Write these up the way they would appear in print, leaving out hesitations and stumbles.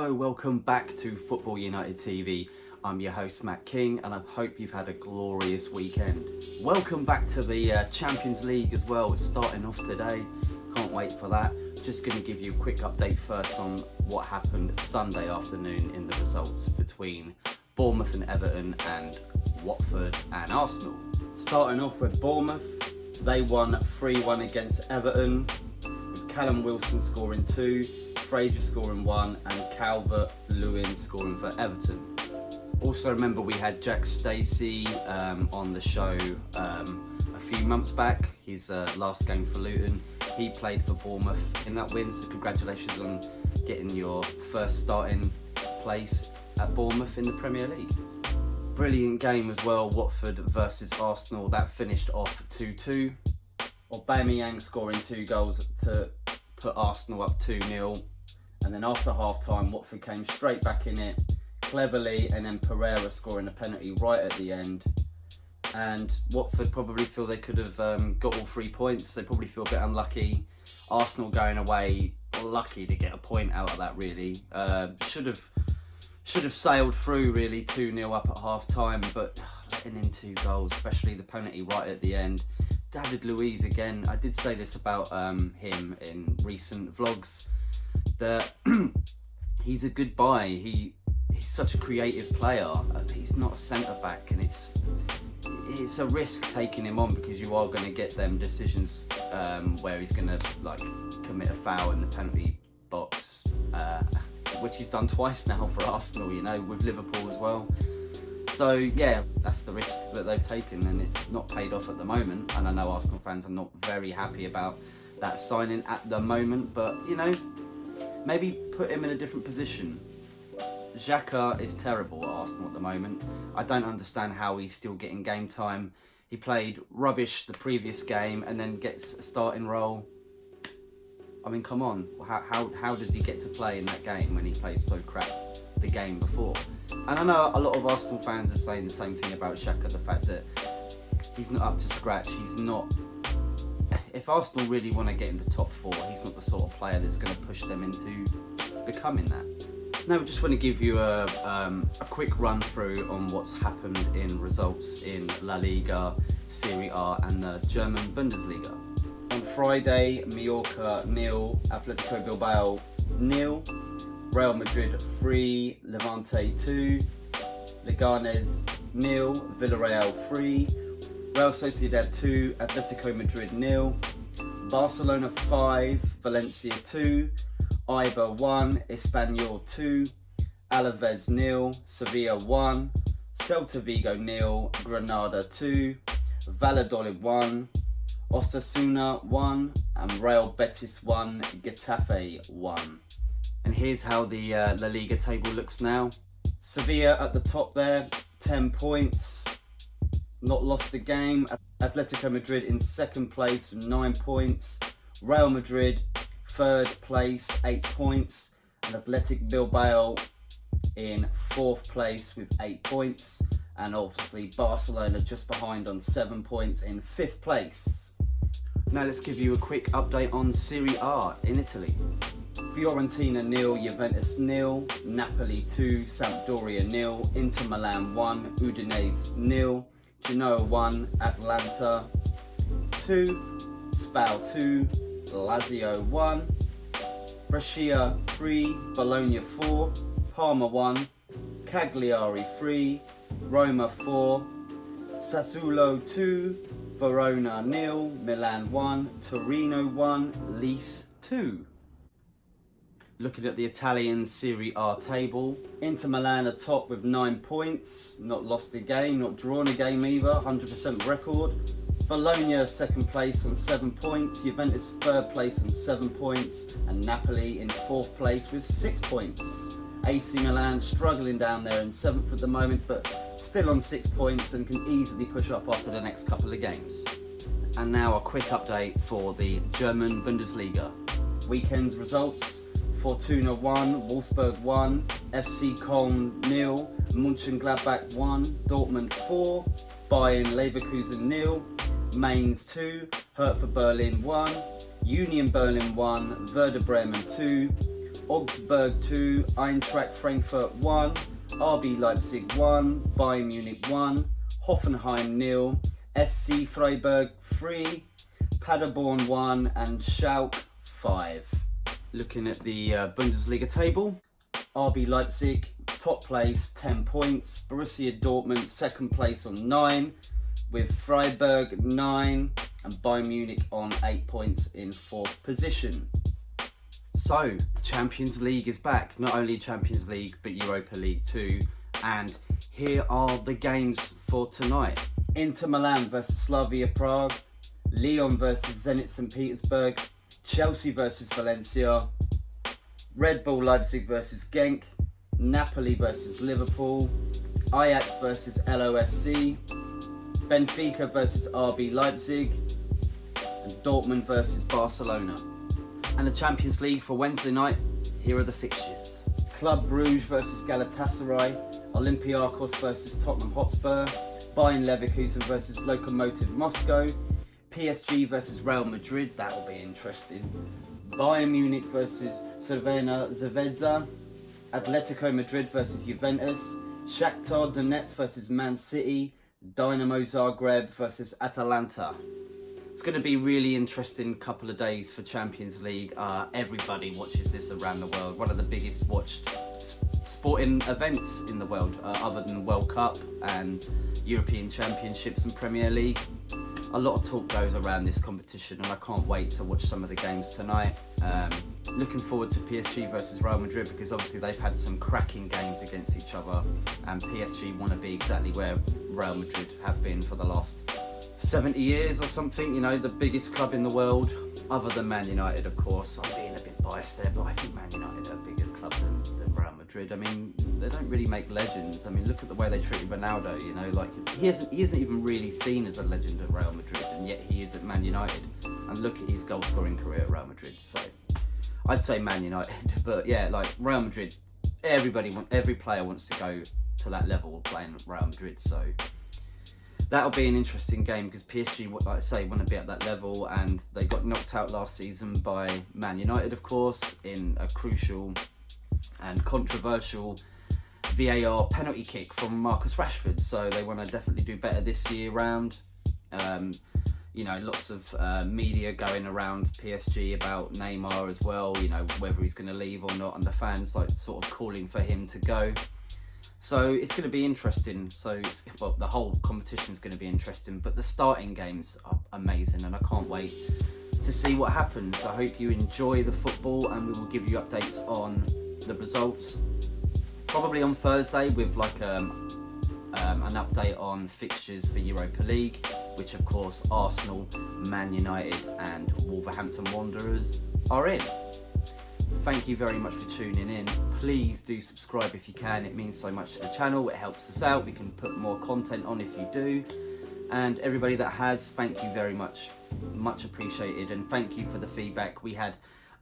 Hello, welcome back to Football United TV. I'm your host Matt King and I hope you've had a glorious weekend. Welcome back to the Champions League as well. It's starting off today. Can't wait for that. Just going to give you a quick update first on what happened Sunday afternoon in the results between Bournemouth and Everton and Watford and Arsenal. Starting off with Bournemouth, they won 3-1 against Everton, with Callum Wilson scoring 2, Fraser scoring 1 and Calvert-Lewin scoring for Everton. Also remember we had Jack Stacey on the show a few months back, his last game for Luton. He played for Bournemouth in that win, so congratulations on getting your first starting place at Bournemouth in the Premier League. Brilliant game as well, Watford versus Arsenal, that finished off 2-2. Aubameyang scoring 2 goals to put Arsenal up 2-0. And then after half-time, Watford came straight back in it, cleverly, and then Pereira scoring a penalty right at the end. And Watford probably feel they could have got all 3 points. They probably feel a bit unlucky. Arsenal going away, lucky to get a point out of that really. Should have sailed through really, 2-0 up at half-time, but letting in 2 goals, especially the penalty right at the end. David Luiz again, I did say this about him in recent vlogs, that he's a good buy. He's such a creative player. He's not a centre-back, and it's a risk taking him on because you are going to get them decisions where he's going to like commit a foul in the penalty box, which he's done twice now for Arsenal, you know, with Liverpool as well. So yeah, that's the risk that they've taken, and it's not paid off at the moment. And I know Arsenal fans are not very happy about that signing at the moment, but you know, maybe put him in a different position. Xhaka is terrible at Arsenal at the moment. I don't understand how he's still getting game time. He played rubbish the previous game and then gets a starting role. I mean, come on, how does he get to play in that game when he played so crap the game before? And I know a lot of Arsenal fans are saying the same thing about Xhaka, the fact that he's not up to scratch. He's not. If Arsenal really want to get into top 4, he's not the sort of player that's going to push them into becoming that. Now I just want to give you a quick run through on what's happened in results in La Liga, Serie A and the German Bundesliga. On Friday, Mallorca 0, Atletico Bilbao 0, Real Madrid 3, Levante 2, Leganes 0, Villarreal 3, Real Sociedad 2, Atletico Madrid 0, Barcelona 5, Valencia 2, Eibar 1, Espanyol 2, Alaves 0, Sevilla 1, Celta Vigo 0, Granada 2, Valladolid 1, Osasuna 1, and Real Betis 1, Getafe 1. And here's how the La Liga table looks now. Sevilla at the top there, 10 points, not lost a game. Atletico Madrid in second place with 9 points. Real Madrid third place, 8 points. And Athletic Bilbao in fourth place with 8 points. And obviously Barcelona just behind on 7 points in fifth place. Now let's give you a quick update on Serie A in Italy. Fiorentina 0, Juventus 0, Napoli 2, Sampdoria 0, Inter Milan 1, Udinese 0, Genoa 1, Atalanta 2, Spal 2, Lazio 1, Brescia 3, Bologna 4, Parma 1, Cagliari 3, Roma 4, Sassuolo 2, Verona 0, Milan 1, Torino 1, Lecce 2. Looking at the Italian Serie A table, Inter Milan are top with 9 points, not lost a game, not drawn a game either, 100% record. Bologna second place on 7 points, Juventus third place on 7 points, and Napoli in fourth place with 6 points. AC Milan struggling down there in 7th at the moment, but still on 6 points and can easily push up after the next couple of games. And now a quick update for the German Bundesliga. Weekend's results: Fortuna 1, Wolfsburg 1, FC Köln 0, Mönchengladbach 1, Dortmund 4, Bayern Leverkusen 0, Mainz 2, Hertha Berlin 1, Union Berlin 1, Werder Bremen 2, Augsburg 2, Eintracht Frankfurt 1, RB Leipzig 1, Bayern Munich 1, Hoffenheim 0, SC Freiburg 3, Paderborn 1 and Schalke 5. Looking at the Bundesliga table, RB Leipzig top place 10 points, Borussia Dortmund second place on 9, with Freiburg 9 and Bayern Munich on 8 points in 4th position. So, Champions League is back. Not only Champions League, but Europa League too. And here are the games for tonight. Inter Milan versus Slavia Prague, Lyon versus Zenit St. Petersburg, Chelsea versus Valencia, Red Bull Leipzig versus Genk, Napoli versus Liverpool, Ajax versus LOSC, Benfica versus RB Leipzig, and Dortmund versus Barcelona. And the Champions League for Wednesday night, here are the fixtures. Club Brugge versus Galatasaray, Olympiacos versus Tottenham Hotspur, Bayern Leverkusen versus Lokomotiv Moscow, PSG versus Real Madrid, that will be interesting. Bayern Munich versus Crvena Zvezda, Atletico Madrid versus Juventus, Shakhtar Donetsk versus Man City, Dynamo Zagreb versus Atalanta. It's going to be really interesting couple of days for Champions League. Everybody watches this around the world. One of the biggest watched sporting events in the world, other than World Cup and European Championships and Premier League. A lot of talk goes around this competition, and I can't wait to watch some of the games tonight. Looking forward to PSG versus Real Madrid, because obviously they've had some cracking games against each other, and PSG want to be exactly where Real Madrid have been for the last 70 years or something, you know, the biggest club in the world, other than Man United, of course. I'm being a bit biased there, but I think Man United are a bigger club than Real Madrid. I mean, they don't really make legends. I mean, look at the way they treated Ronaldo, you know, like, he isn't even really seen as a legend at Real Madrid, and yet he is at Man United. And look at his goal-scoring career at Real Madrid. So, I'd say Man United, but yeah, like, Real Madrid, every player wants to go to that level of playing at Real Madrid, so that'll be an interesting game, because PSG, like I say, want to be at that level, and they got knocked out last season by Man United, of course, in a crucial and controversial VAR penalty kick from Marcus Rashford. So they want to definitely do better this year round. You know, lots of media going around PSG about Neymar as well, you know, whether he's going to leave or not, and the fans like sort of calling for him to go. So it's going to be interesting. So well, the whole competition is going to be interesting, but the starting games are amazing, and I can't wait to see what happens. I hope you enjoy the football, and we will give you updates on the results probably on Thursday, with like an update on fixtures for Europa League, which of course Arsenal, Man United and Wolverhampton Wanderers are in. Thank you very much for tuning in. Please do subscribe if you can. It means so much to the channel. It helps us out. We can put more content on if you do. And everybody that has, thank you very much. Much appreciated. And thank you for the feedback. We had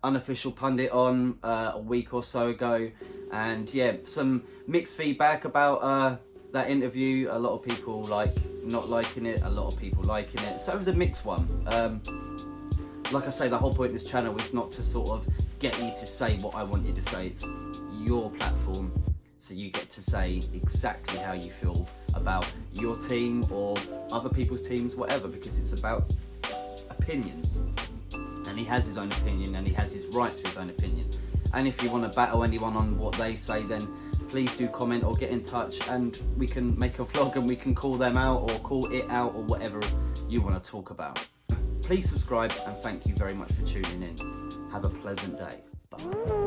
Unofficial Pundit on a week or so ago. And yeah, some mixed feedback about that interview. A lot of people not liking it. A lot of people liking it. So it was a mixed one. Like I say, the whole point of this channel is not to sort of get you to say what I want you to say. It's your platform, so you get to say exactly how you feel about your team or other people's teams, whatever, because it's about opinions. And he has his own opinion, and he has his right to his own opinion. And if you want to battle anyone on what they say, then please do comment or get in touch, and we can make a vlog and we can call them out or call it out or whatever you want to talk about. Please subscribe, and thank you very much for tuning in. Have a pleasant day. Bye.